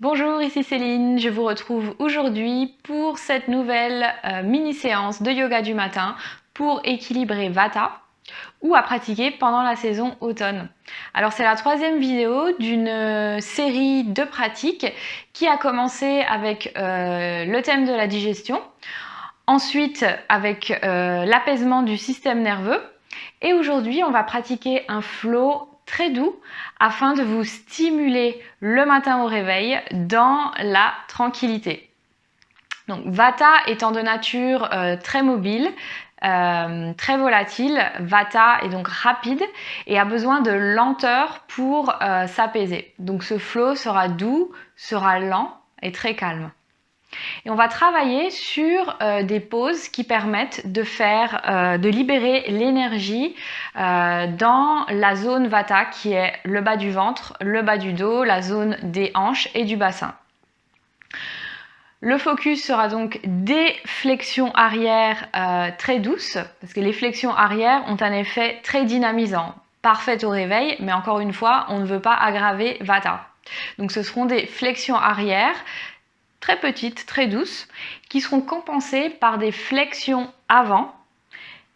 Bonjour, ici Céline, je vous retrouve aujourd'hui pour cette nouvelle mini-séance de yoga du matin pour équilibrer Vata ou à pratiquer pendant la saison automne. Alors c'est la troisième vidéo d'une série de pratiques qui a commencé avec le thème de la digestion, ensuite avec l'apaisement du système nerveux et aujourd'hui on va pratiquer un flow très doux afin de vous stimuler le matin au réveil dans la tranquillité. Donc Vata étant de nature très mobile, très volatile, Vata est donc rapide et a besoin de lenteur pour s'apaiser. Donc ce flow sera doux, sera lent et très calme. Et on va travailler sur des pauses qui permettent de libérer l'énergie dans la zone Vata qui est le bas du ventre, le bas du dos, la zone des hanches et du bassin. Le focus sera donc des flexions arrière très douces, parce que les flexions arrière ont un effet très dynamisant, parfait au réveil, mais encore une fois, on ne veut pas aggraver Vata. Donc ce seront des flexions arrière très petites, très douces, qui seront compensées par des flexions avant.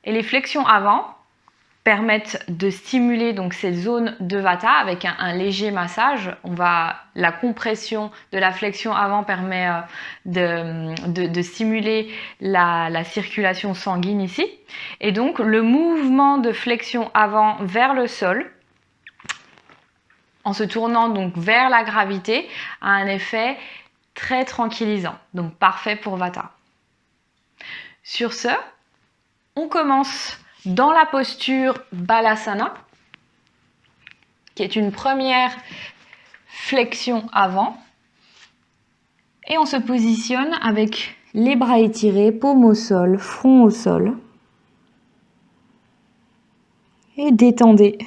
Et les flexions avant permettent de stimuler donc ces zones de Vata avec un léger massage. La compression de la flexion avant permet de stimuler la circulation sanguine ici. Et donc le mouvement de flexion avant vers le sol, en se tournant donc vers la gravité, a un effet très tranquillisant, donc parfait pour Vata. Sur ce, on commence dans la posture Balasana, qui est une première flexion avant, et on se positionne avec les bras étirés, paume au sol, front au sol, et détendez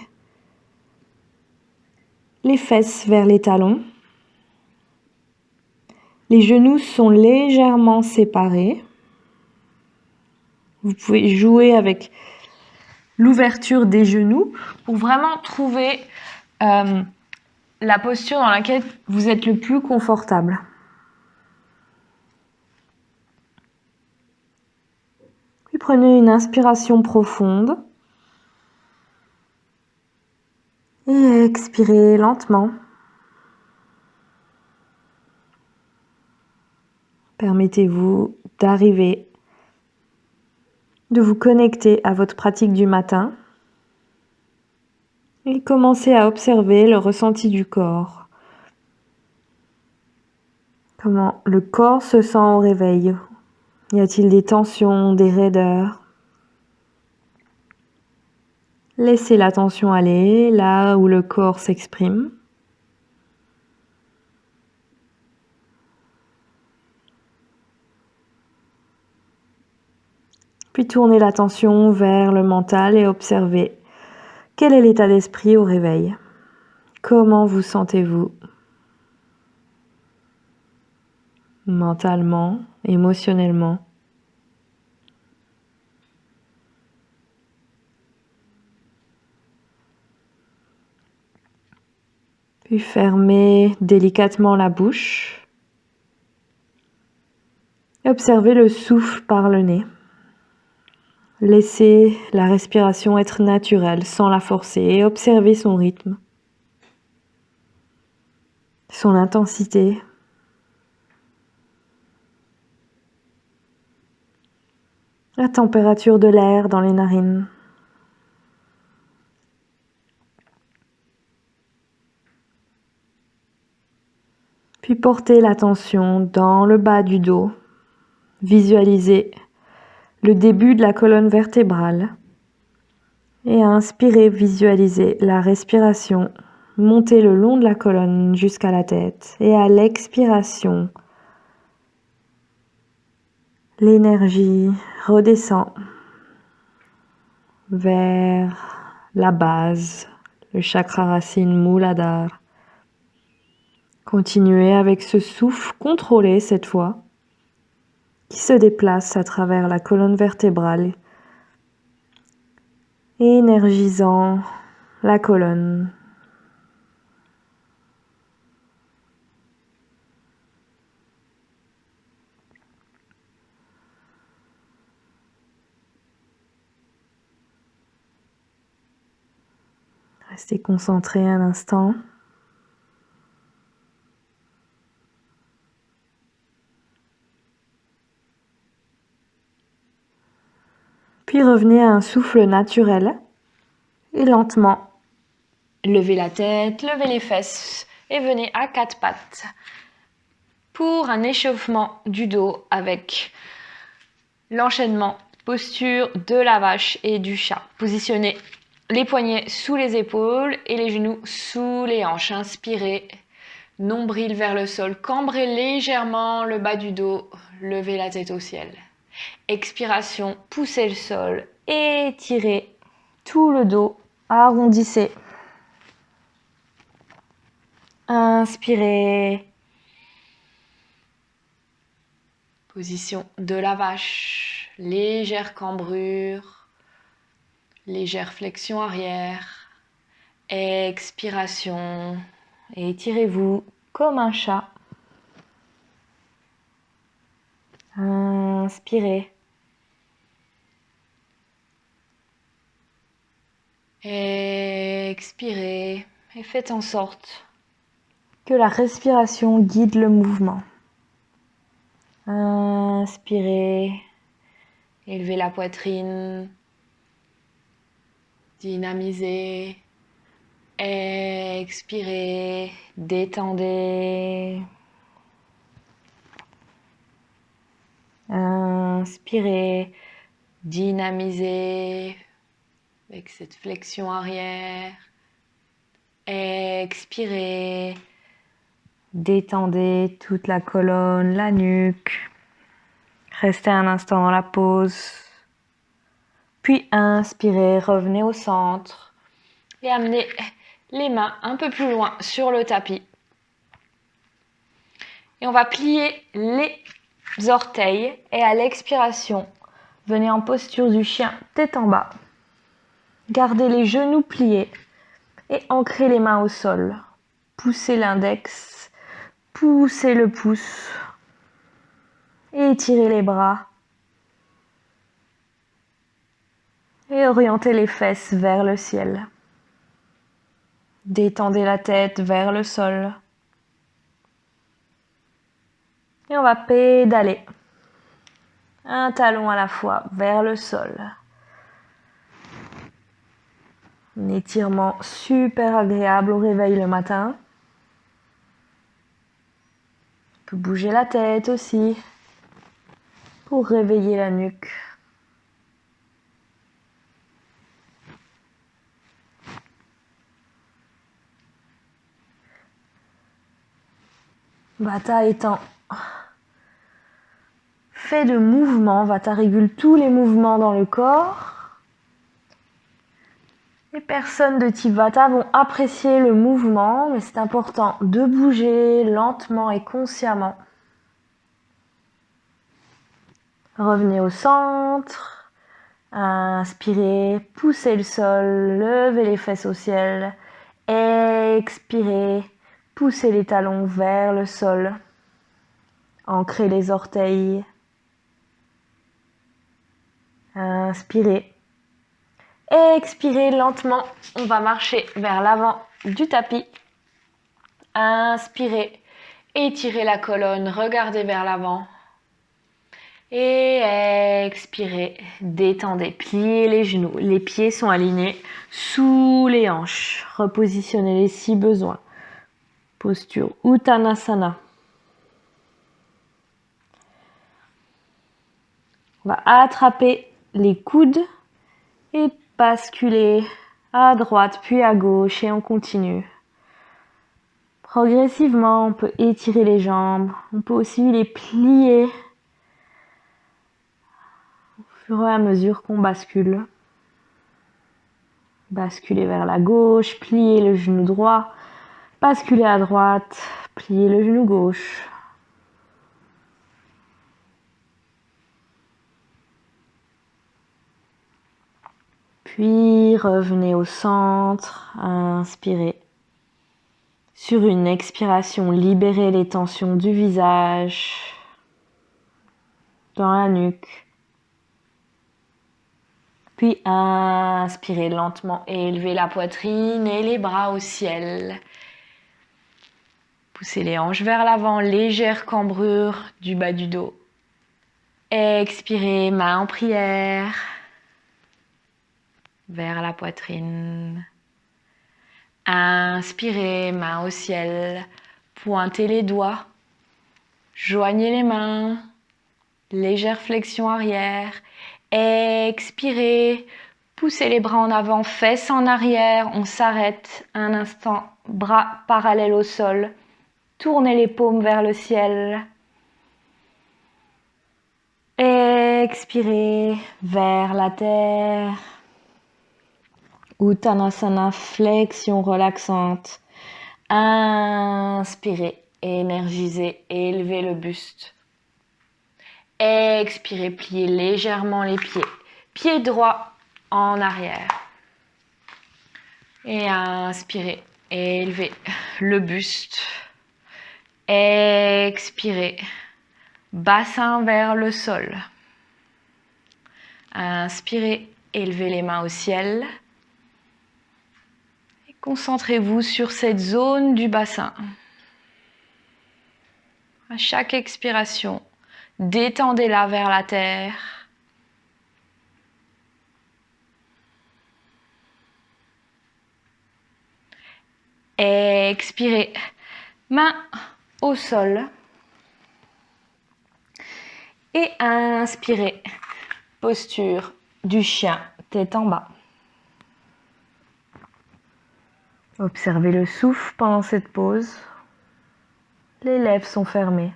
les fesses vers les talons. Les genoux sont légèrement séparés. Vous pouvez jouer avec l'ouverture des genoux pour vraiment trouver la posture dans laquelle vous êtes le plus confortable. Puis prenez une inspiration profonde et expirez lentement. Permettez-vous de vous connecter à votre pratique du matin et commencez à observer le ressenti du corps. Comment le corps se sent au réveil? Y a-t-il des tensions, des raideurs? Laissez l'attention aller là où le corps s'exprime. Puis tournez l'attention vers le mental et observez quel est l'état d'esprit au réveil. Comment vous sentez-vous mentalement, émotionnellement? Puis fermez délicatement la bouche. Et observez le souffle par le nez. Laissez la respiration être naturelle sans la forcer et observez son rythme, son intensité. La température de l'air dans les narines. Puis portez l'attention dans le bas du dos. Visualisez le début de la colonne vertébrale. Et à inspirer, visualisez la respiration monter le long de la colonne jusqu'à la tête. Et à l'expiration, l'énergie redescend vers la base, le chakra racine Muladhara. Continuez avec ce souffle contrôlé cette fois, qui se déplace à travers la colonne vertébrale, énergisant la colonne. Restez concentrés un instant. Puis revenez à un souffle naturel et lentement levez la tête, levez les fesses et venez à quatre pattes pour un échauffement du dos avec l'enchaînement posture de la vache et du chat. Positionnez les poignets sous les épaules et les genoux sous les hanches. Inspirez, nombril vers le sol, cambrez légèrement le bas du dos, levez la tête au ciel. Expiration, poussez le sol, étirez tout le dos, arrondissez. Inspirez. Position de la vache, légère cambrure, légère flexion arrière. Expiration, étirez-vous comme un chat. Inspirez. Expirez et faites en sorte que la respiration guide le mouvement. Inspirez, élevez la poitrine, dynamisez. Expirez, détendez. Inspirez, dynamisez avec cette flexion arrière. Expirez, détendez toute la colonne, la nuque. Restez un instant dans la pause. Puis inspirez, revenez au centre et amenez les mains un peu plus loin sur le tapis. Et on va plier les orteils et à l'expiration, venez en posture du chien tête en bas. Gardez les genoux pliés et ancrez les mains au sol. Poussez l'index, poussez le pouce et étirez les bras. Et orientez les fesses vers le ciel. Détendez la tête vers le sol. Et on va pédaler. Un talon à la fois vers le sol. Un étirement super agréable au réveil le matin. On peut bouger la tête aussi pour réveiller la nuque. Vata étant fait de mouvements, Vata régule tous les mouvements dans le corps. Les personnes de type Vata vont apprécier le mouvement, mais c'est important de bouger lentement et consciemment. Revenez au centre. Inspirez, poussez le sol, levez les fesses au ciel. Expirez, poussez les talons vers le sol. Ancrez les orteils. Inspirez. Expirez lentement. On va marcher vers l'avant du tapis. Inspirez. Étirez la colonne. Regardez vers l'avant. Et expirez. Détendez. Pliez les genoux. Les pieds sont alignés sous les hanches. Repositionnez-les si besoin. Posture Uttanasana. On va attraper les coudes et basculer à droite puis à gauche et on continue. Progressivement, on peut étirer les jambes, on peut aussi les plier au fur et à mesure qu'on bascule. Basculer vers la gauche, plier le genou droit, basculer à droite, plier le genou gauche. Puis revenez au centre, inspirez. Sur une expiration, libérez les tensions du visage, dans la nuque. Puis inspirez lentement et élevez la poitrine et les bras au ciel. Poussez les hanches vers l'avant, légère cambrure du bas du dos. Expirez, main en prière, vers la poitrine. Inspirez, main au ciel, pointez les doigts, joignez les mains, légère flexion arrière. Expirez, poussez les bras en avant, fesses en arrière, on s'arrête un instant, bras parallèles au sol, tournez les paumes vers le ciel. Expirez vers la terre. Uttanasana, flexion relaxante. Inspirez, énergisez, élevez le buste. Expirez, pliez légèrement les pieds. Pied droit en arrière. Et inspirez, élevez le buste. Expirez, bassin vers le sol. Inspirez, élevez les mains au ciel. Et concentrez-vous sur cette zone du bassin. À chaque expiration, détendez-la vers la terre. Expirez, main au sol. Et inspirez, posture du chien, tête en bas. Observez le souffle pendant cette pause. Les lèvres sont fermées.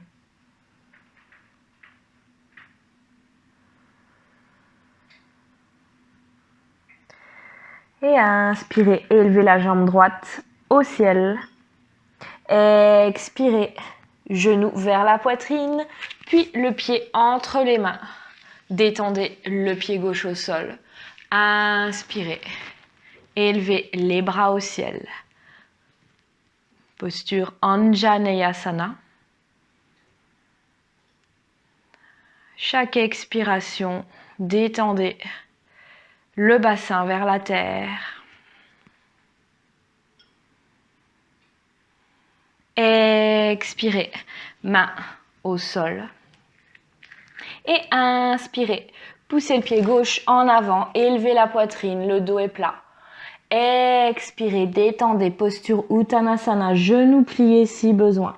Et inspirez, élevez la jambe droite au ciel. Expirez, genou vers la poitrine, puis le pied entre les mains. Détendez le pied gauche au sol. Inspirez, élevez les bras au ciel. Posture Anjaneyasana. Chaque expiration, détendez le bassin vers la terre. Expirez, main au sol. Et inspirez, poussez le pied gauche en avant, élevez la poitrine, le dos est plat. Expirez, détendez, posture Uttanasana, genoux pliés si besoin.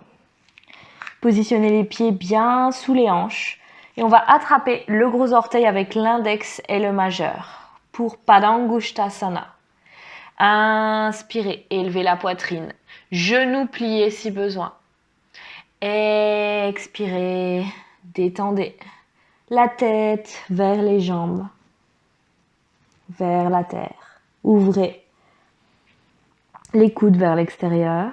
Positionnez les pieds bien sous les hanches. Et on va attraper le gros orteil avec l'index et le majeur pour Padangusthasana. Inspirez, élevez la poitrine, genoux pliés si besoin. Expirez, détendez la tête vers les jambes, vers la terre. Ouvrez les coudes vers l'extérieur.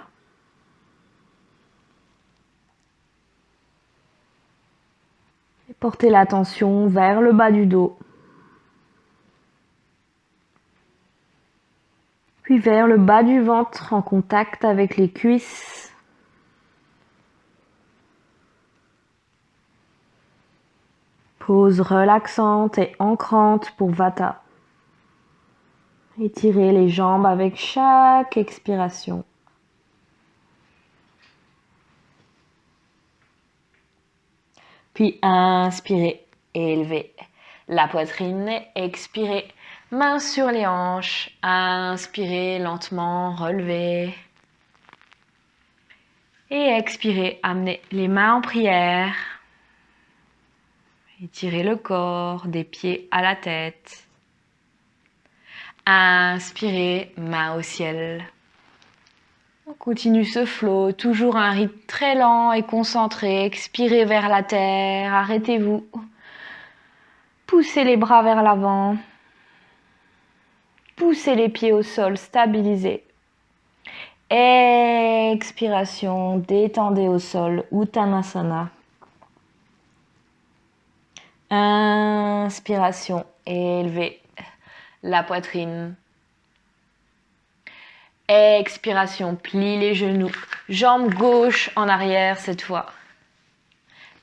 Et portez l'attention vers le bas du dos. Puis vers le bas du ventre en contact avec les cuisses. Pause relaxante et ancrante pour Vata. Étirez les jambes avec chaque expiration. Puis inspirez, élevez la poitrine, expirez, mains sur les hanches, inspirez lentement, relevez. Et expirez, amenez les mains en prière. Étirez le corps, des pieds à la tête. Inspirez, main au ciel. On continue ce flow, toujours un rythme très lent et concentré. Expirez vers la terre, arrêtez-vous. Poussez les bras vers l'avant. Poussez les pieds au sol, stabilisez. Expiration, détendez au sol, Uttanasana. Inspiration, élevez la poitrine. Expiration, plie les genoux. Jambe gauche en arrière cette fois.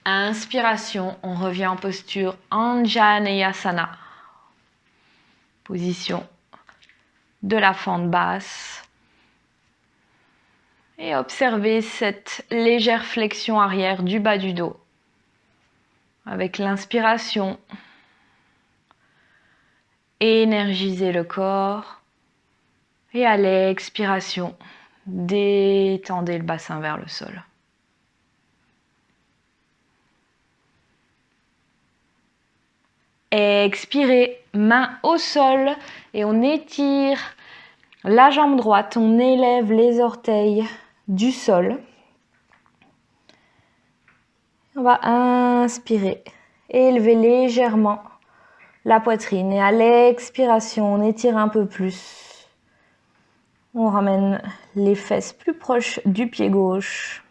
Inspiration, on revient en posture Anjaneyasana. Position de la fente basse. Et observez cette légère flexion arrière du bas du dos. Avec l'inspiration, énergisez le corps. Et à l'expiration, détendez le bassin vers le sol. Expirez, main au sol et on étire la jambe droite, on élève les orteils du sol. On va inspirer, élever légèrement la poitrine et à l'expiration, on étire un peu plus. On ramène les fesses plus proches du pied gauche.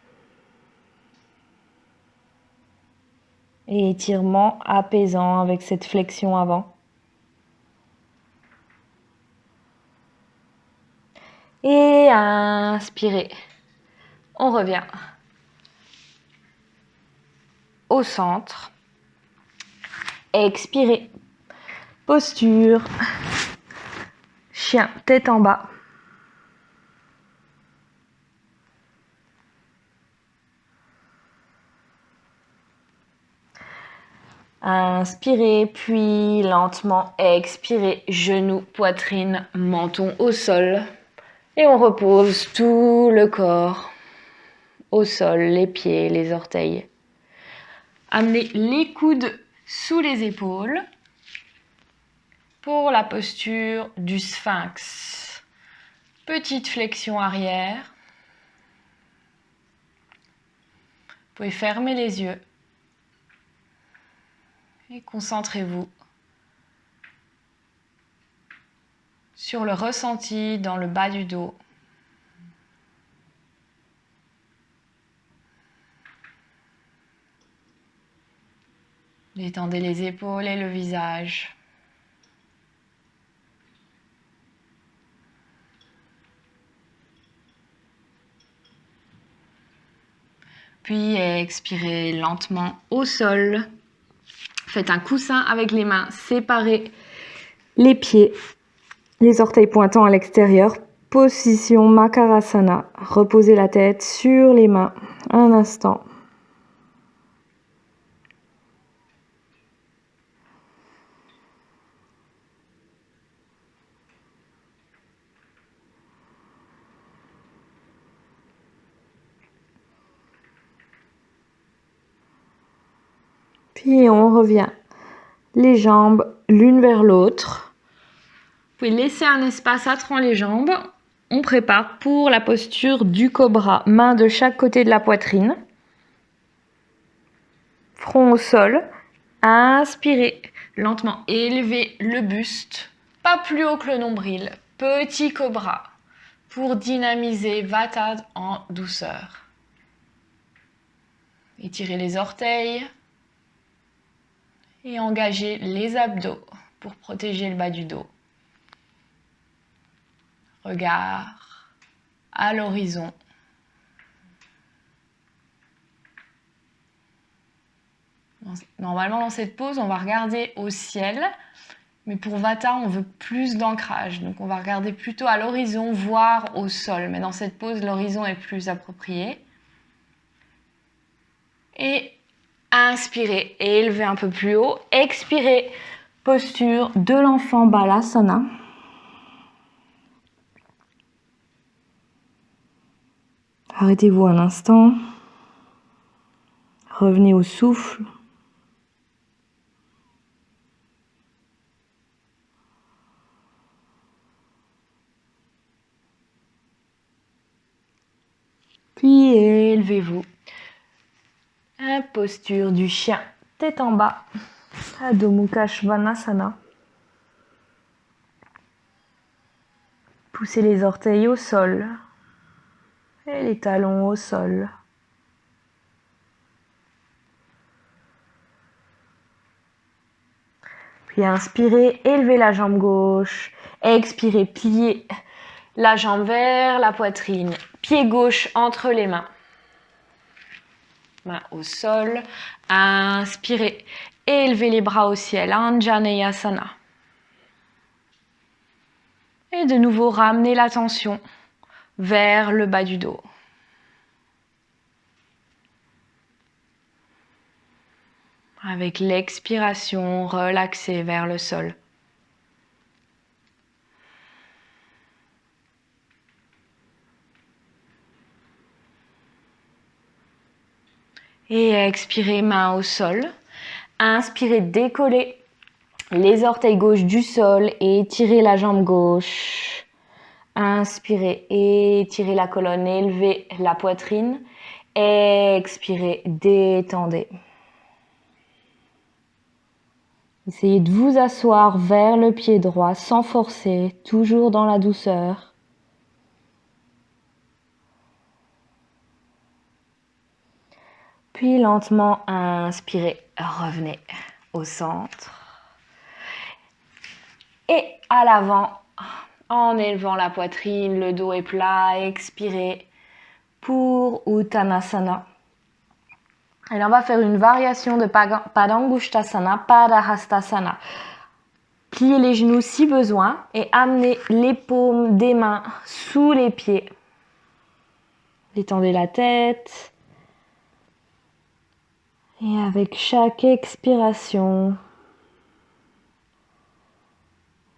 Et étirement apaisant avec cette flexion avant. Et inspirez. On revient au centre. Expirez. Posture. Chien, tête en bas. Inspirez, puis lentement expirez. Genoux, poitrine, menton au sol. Et on repose tout le corps au sol, les pieds, les orteils. Amenez les coudes sous les épaules pour la posture du sphinx. Petite flexion arrière. Vous pouvez fermer les yeux et concentrez-vous sur le ressenti dans le bas du dos. Détendez les épaules et le visage. Puis expirez lentement au sol. Faites un coussin avec les mains séparées, les pieds, les orteils pointant à l'extérieur. Position Makarasana. Reposez la tête sur les mains un instant. Puis on revient les jambes l'une vers l'autre. Vous pouvez laisser un espace entre les jambes. On prépare pour la posture du cobra. Main de chaque côté de la poitrine. Front au sol. Inspirez. Lentement élevez le buste. Pas plus haut que le nombril. Petit cobra. Pour dynamiser Vata en douceur. Étirez les orteils. Et engagez les abdos pour protéger le bas du dos. Regard à l'horizon. Normalement, dans cette pose, on va regarder au ciel. Mais pour Vata, on veut plus d'ancrage. Donc, on va regarder plutôt à l'horizon, voire au sol. Mais dans cette pose, l'horizon est plus approprié. Et inspirez et élevez un peu plus haut. Expirez. Posture de l'enfant Balasana. Arrêtez-vous un instant. Revenez au souffle. Puis élevez-vous. Posture du chien, tête en bas. Adho Mukha Svanasana. Poussez les orteils au sol et les talons au sol. Puis inspirez, élevez la jambe gauche. Expirez, pliez la jambe vers la poitrine. Pied gauche entre les mains. Main au sol. Inspirez, élevez les bras au ciel. Anjaneyasana. Et de nouveau, ramenez l'attention vers le bas du dos. Avec l'expiration, relaxez vers le sol. Et expirez, main au sol. Inspirez, décollez les orteils gauche du sol et étirez la jambe gauche. Inspirez, étirez la colonne, élevez la poitrine. Expirez, détendez. Essayez de vous asseoir vers le pied droit sans forcer, toujours dans la douceur. Puis lentement, inspirez, revenez au centre. Et à l'avant, en élevant la poitrine, le dos est plat, expirez pour Uttanasana. Et là, on va faire une variation de Padangusthasana, Padahastasana. Pliez les genoux si besoin et amenez les paumes des mains sous les pieds. Détendez la tête. Et avec chaque expiration,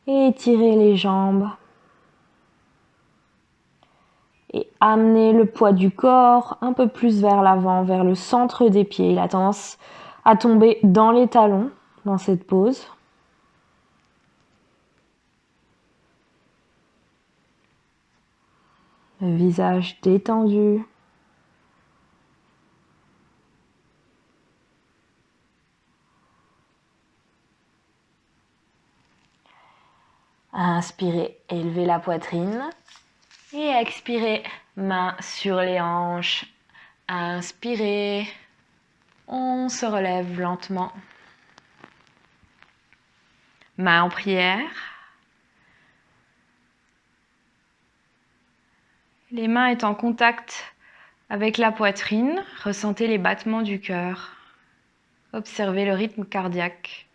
étirez les jambes. Et amenez le poids du corps un peu plus vers l'avant, vers le centre des pieds. Il a tendance à tomber dans les talons dans cette pose. Le visage détendu. Inspirez, élevez la poitrine. Et expirez, main sur les hanches. Inspirez, on se relève lentement. Main en prière. Les mains étant en contact avec la poitrine, ressentez les battements du cœur. Observez le rythme cardiaque.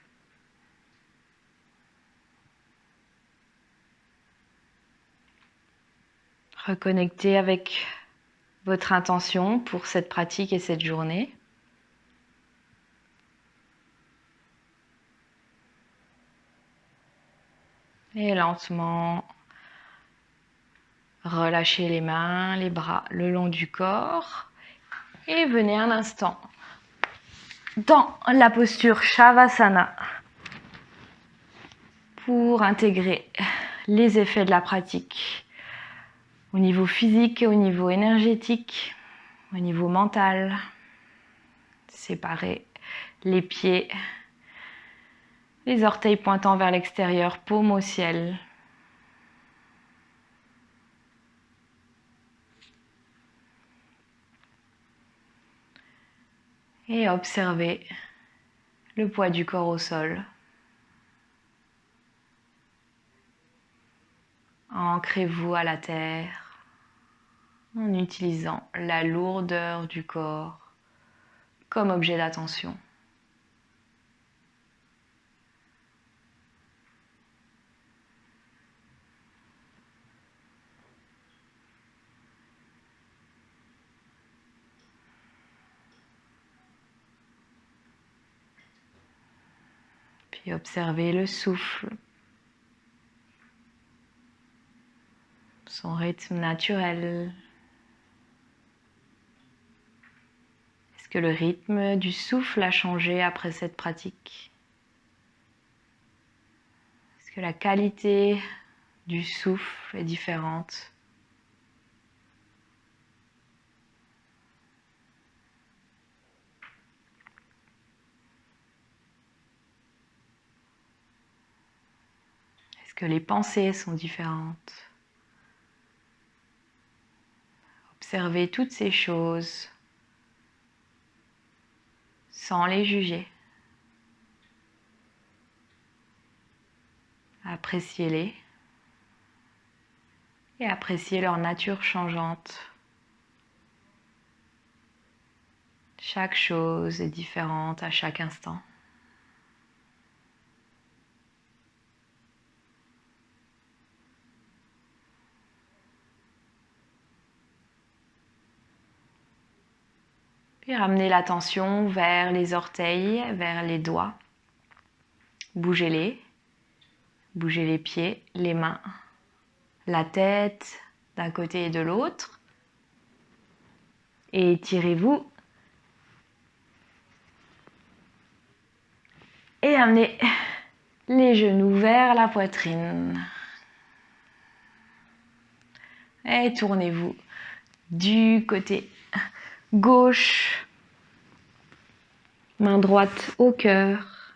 Reconnectez avec votre intention pour cette pratique et cette journée. Et lentement, relâchez les mains, les bras le long du corps. Et venez un instant dans la posture Shavasana pour intégrer les effets de la pratique au niveau physique, au niveau énergétique, au niveau mental. Séparez les pieds, les orteils pointant vers l'extérieur, paume au ciel. Et observez le poids du corps au sol. Ancrez-vous à la terre en utilisant la lourdeur du corps comme objet d'attention. Puis observez le souffle, son rythme naturel. Est-ce que le rythme du souffle a changé après cette pratique? Est-ce que la qualité du souffle est différente? Est-ce que les pensées sont différentes? Observez toutes ces choses sans les juger. Appréciez-les et appréciez leur nature changeante. Chaque chose est différente à chaque instant. ramenez l'attention vers les orteils, vers les doigts. Bougez-les. Bougez les pieds, les mains, la tête d'un côté et de l'autre. Et étirez-vous. Et amenez les genoux vers la poitrine. Et tournez-vous du côté gauche. Main droite au cœur.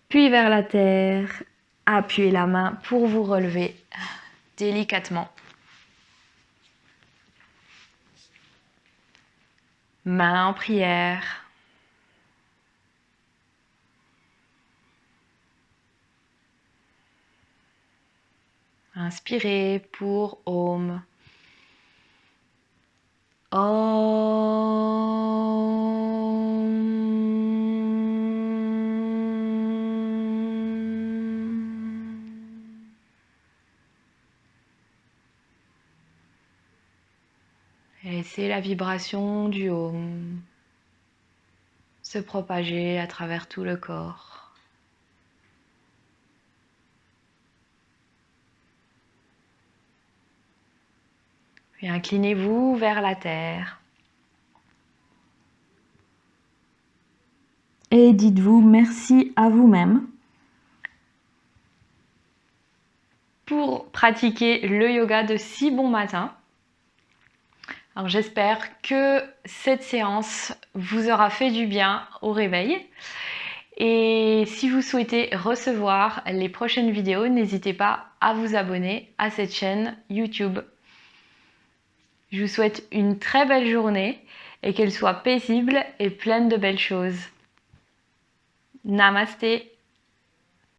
Puis vers la terre. Appuyez la main pour vous relever délicatement. Main en prière. Inspirez pour Om. Et laissez la vibration du Om se propager à travers tout le corps. Puis inclinez-vous vers la terre. Et dites-vous merci à vous-même pour pratiquer le yoga de si bon matin. Alors j'espère que cette séance vous aura fait du bien au réveil. Et si vous souhaitez recevoir les prochaines vidéos, n'hésitez pas à vous abonner à cette chaîne YouTube. Je vous souhaite une très belle journée et qu'elle soit paisible et pleine de belles choses. Namasté.